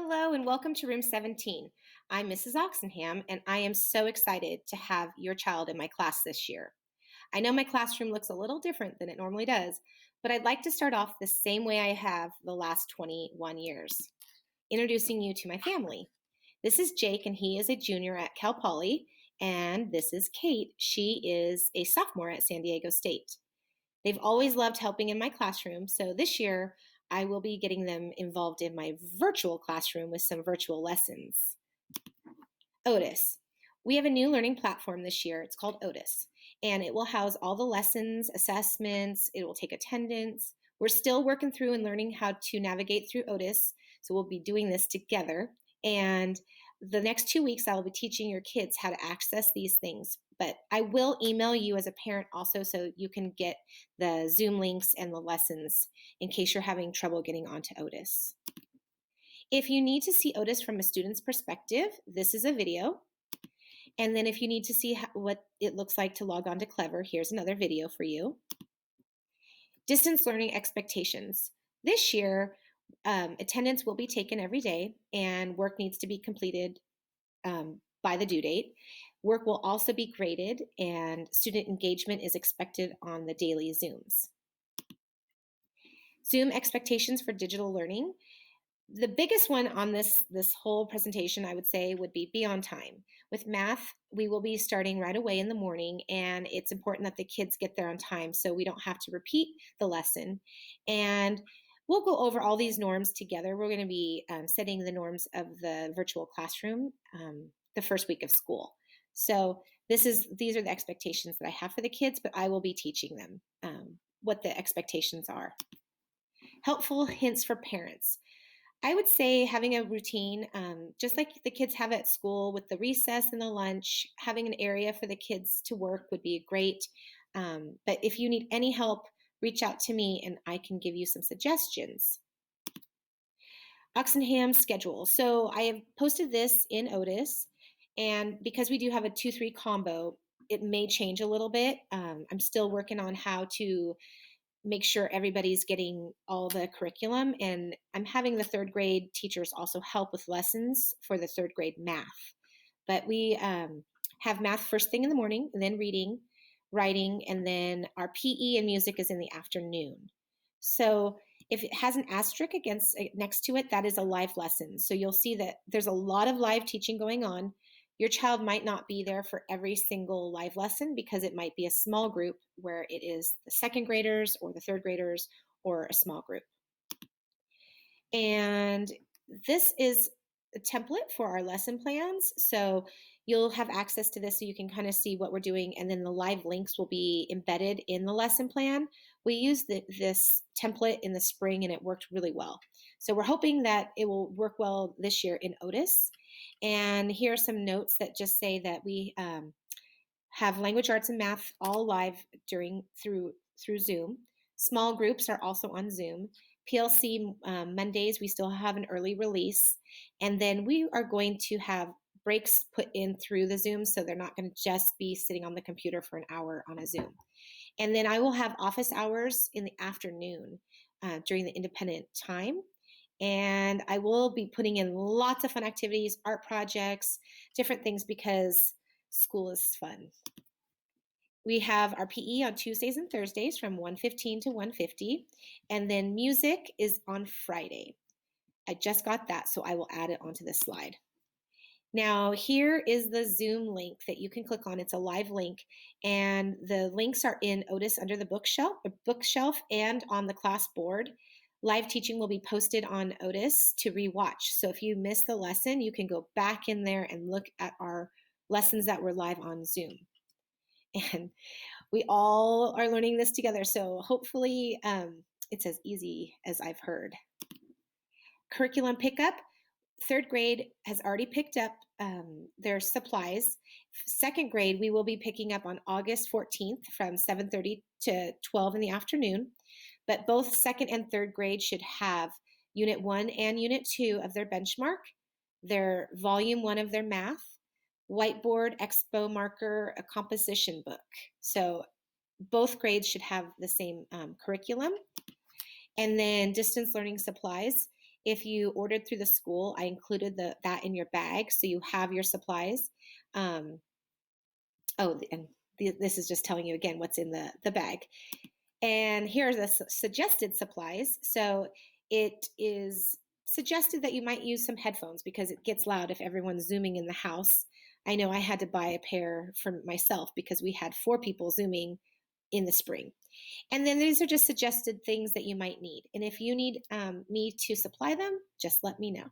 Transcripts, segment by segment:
Hello and welcome to room 17. I'm Mrs. Oxenham and I am so excited to have your child in my class this year. I know my classroom looks a little different than it normally does, but I'd like to start off the same way I have the last 21 years, introducing you to my family. This is Jake and he is a junior at Cal Poly, and this is Kate. She is a sophomore at San Diego State. They've always loved helping in my classroom, so this year I will be getting them involved in my virtual classroom with some virtual lessons. Otis. We have a new learning platform this year. It's called Otis, and it will house all the lessons, assessments, it will take attendance. We're still working through and learning how to navigate through Otis, so we'll be doing this together. And the next 2 weeks, I will be teaching your kids how to access these things. But I will email you as a parent also so you can get the Zoom links and the lessons in case you're having trouble getting onto Otis. If you need to see Otis from a student's perspective, this is a video. And then if you need to see what it looks like to log on to Clever, here's another video for you. Distance learning expectations. This year, attendance will be taken every day and work needs to be completed by the due date. Work will also be graded and student engagement is expected on the daily Zooms. Zoom expectations for digital learning. The biggest one on this whole presentation, I would say, would be on time. With math, we will be starting right away in the morning, and it's important that the kids get there on time so we don't have to repeat the lesson. And we'll go over all these norms together. We're going to be setting the norms of the virtual classroom the first week of school. So these are the expectations that I have for the kids, but I will be teaching them what the expectations are. Helpful hints for parents. I would say having a routine, just like the kids have at school with the recess and the lunch, having an area for the kids to work would be great. But if you need any help, reach out to me and I can give you some suggestions. Oxenham schedule. So I have posted this in Otis, and because we do have a 2-3 combo, it may change a little bit. I'm still working on how to make sure everybody's getting all the curriculum, and I'm having the third grade teachers also help with lessons for the third grade math. But we have math first thing in the morning, and then reading, writing, and then our PE and music is in the afternoon. So if it has an asterisk next to it, that is a live lesson. So you'll see that there's a lot of live teaching going on. Your child might not be there for every single live lesson because it might be a small group where it is the second graders or the third graders or a small group. And this is a template for our lesson plans. So you'll have access to this so you can kind of see what we're doing, and then the live links will be embedded in the lesson plan. We used this template in the spring and it worked really well. So we're hoping that it will work well this year in Otis. And here are some notes that just say that we have language arts and math all live through Zoom. Small groups are also on Zoom. PLC Mondays, we still have an early release. And then we are going to have breaks put in through the Zoom, so they're not going to just be sitting on the computer for an hour on a Zoom. And then I will have office hours in the afternoon during the independent time. And I will be putting in lots of fun activities, art projects, different things because school is fun. We have our PE on Tuesdays and Thursdays from 1:15 to 1:50, and then music is on Friday. I just got that, so I will add it onto this slide. Now, here is the Zoom link that you can click on. It's a live link, and the links are in Otis under the bookshelf and on the class board. Live teaching will be posted on Otis to rewatch. So if you missed the lesson, you can go back in there and look at our lessons that were live on Zoom. And we all are learning this together, so hopefully it's as easy as I've heard. Curriculum pickup. Third grade has already picked up their supplies. Second grade, we will be picking up on August 14th from 7:30 to 12 in the afternoon. But both second and third grade should have Unit 1 and Unit 2 of their benchmark, their Volume 1 of their math, whiteboard, expo marker, a composition book. So both grades should have the same curriculum. And then distance learning supplies. If you ordered through the school, I included that in your bag so you have your supplies. Um, this is just telling you again what's in the bag. And here are the suggested supplies. So it is suggested that you might use some headphones because it gets loud if everyone's Zooming in the house. I know I had to buy a pair for myself because we had 4 people Zooming in the spring. And then these are just suggested things that you might need. And if you need me to supply them, just let me know.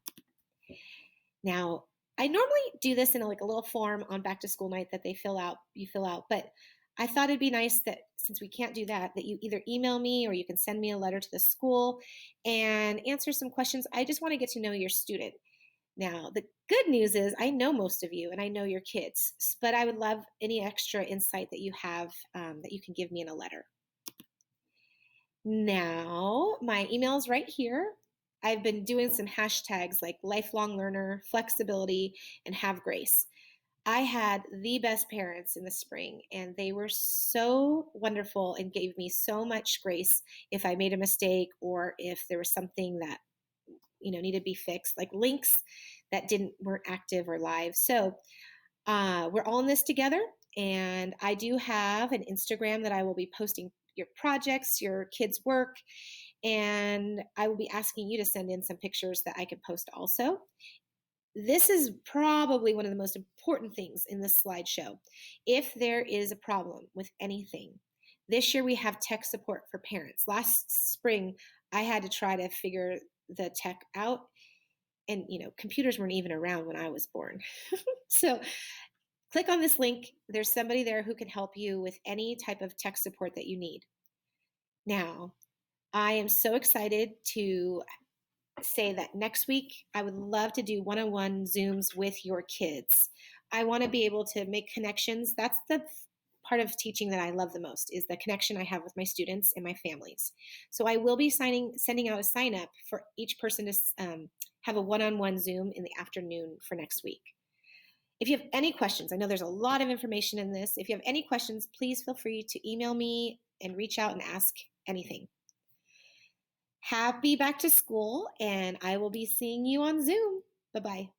Now, I normally do this in like a little form on back to school night that you fill out, but I thought it'd be nice that since we can't do that, that you either email me or you can send me a letter to the school and answer some questions. I just want to get to know your student. Now, the good news is I know most of you and I know your kids, but I would love any extra insight that you have that you can give me in a letter. Now, my email is right here. I've been doing some hashtags like lifelong learner, flexibility, and have grace. I had the best parents in the spring, and they were so wonderful and gave me so much grace if I made a mistake or if there was something that needed to be fixed, like links that weren't active or live. So we're all in this together, and I do have an Instagram that I will be posting your projects, your kids' work, and I will be asking you to send in some pictures that I can post also. This is probably one of the most important things in this slideshow. If there is a problem with anything, this year we have tech support for parents. Last spring, I had to try to figure the tech out, and computers weren't even around when I was born. So click on this link. There's somebody there who can help you with any type of tech support that you need. Now, I am so excited to say that next week I would love to do one-on-one Zooms with your kids. I want to be able to make connections. That's the part of teaching that I love the most, is the connection I have with my students and my families. So I will be sending out a sign up for each person to have a one-on-one Zoom in the afternoon for next week. If you have any questions, I know there's a lot of information in this. If you have any questions, please feel free to email me and reach out and ask anything. Happy back to school, and I will be seeing you on Zoom. Bye-bye.